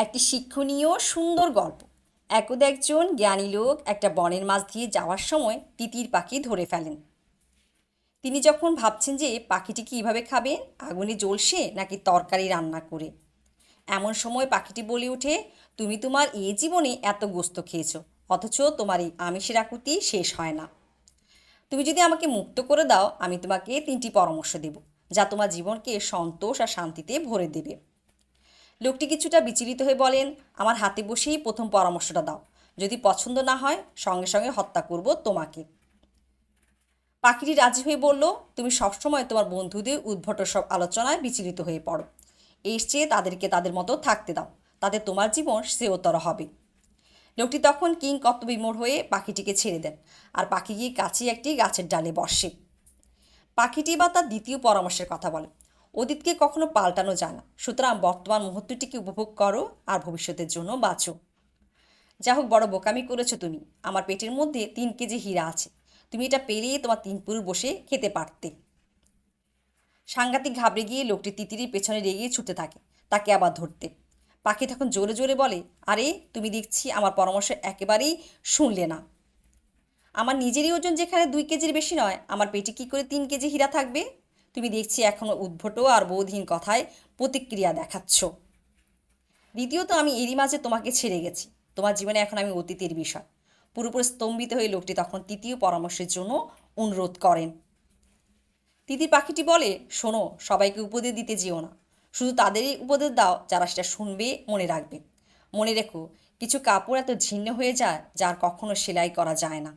একটি শিক্ষণীয় সুন্দর গল্প। একদা একজন জ্ঞানী লোক একটা বনের মাঝ দিয়ে যাওয়ার সময় তিতির পাখি ধরে ফেলেন। তিনি যখন ভাবছেন যে পাখিটি কীভাবে খাবেন, আগুনে জ্বলছে নাকি তরকারি রান্না করে, এমন সময় পাখিটি বলে ওঠে, তুমি তোমার এই জীবনে এত গোস্ত খেয়েছো, অথচ তোমার এই আমিষের আকুতি শেষ হয় না। তুমি যদি আমাকে মুক্ত করে দাও, আমি তোমাকে 3টি পরামর্শ দেব, যা তোমার জীবনকে সন্তোষ আর শান্তিতে ভরে দেবে। লোকটি কিছুটা বিচলিত হয়ে বলেন, আমার হাতে বসেই প্রথম পরামর্শটা দাও। যদি পছন্দ না হয়, সঙ্গে সঙ্গে হত্যা করব তোমাকে। পাখিটি রাজি হয়ে বলল, তুমি সবসময় তোমার বন্ধুদের উদ্ভট সব আলোচনায় বিচলিত হয়ে পড়ো। এর চেয়ে তাদেরকে তাদের মতো থাকতে দাও, তাতে তোমার জীবন শ্রেয়তর হবে। লোকটি তখন কিংকর্তব্যবিমূঢ় হয়ে পাখিটিকে ছেড়ে দেন, আর পাখি গিয়ে কাছে একটি গাছের ডালে বসে। পাখিটি বা তার দ্বিতীয় পরামর্শের কথা বলে, অতীতকে কখনো পাল্টানো যায় না, সুতরাং বর্তমান মুহূর্তটিকে উপভোগ করো আর ভবিষ্যতের জন্য বাঁচো। যা হোক, বড় বোকামি করেছো তুমি। আমার পেটের মধ্যে 3 কেজি হীরা আছে, তুমি এটা পেরিয়ে তোমার 3 পুরুষ বসে খেতে পারতে। সাংঘাতিক ঘাবড়ে গিয়ে লোকটি তিতিরির পেছনে রেগে ছুটতে থাকে, তাকে আবার ধরতে। পাখি তখন জোরে জোরে বলে, আরে তুমি দেখছি আমার পরামর্শ একেবারেই শুনলে না। আমার নিজেরই ওজন যেখানে 2 কেজির বেশি নয়, আমার পেটে কী করে 3 কেজি হীরা থাকবে? তুমি দেখছি এখনও উদ্ভট আর বোধহীন কথায় প্রতিক্রিয়া দেখাচ্ছ। দ্বিতীয়ত, আমি এরই মাঝে তোমাকে ছেড়ে গেছি, তোমার জীবনে এখন আমি অতীতের বিষয়। পুরোপুরি স্তম্ভিত হয়ে লোকটি তখন 3য় পরামর্শের জন্য অনুরোধ করেন। তিতির পাখিটি বলে, শোনো, সবাইকে উপদেশ দিতে যেও না, শুধু তাদেরই উপদেশ দাও যারা সেটা শুনবে, মনে রাখবে। মনে রেখো, কিছু কাপড় এত ছিন্ন হয়ে যায় যার কখনো সেলাই করা যায় না।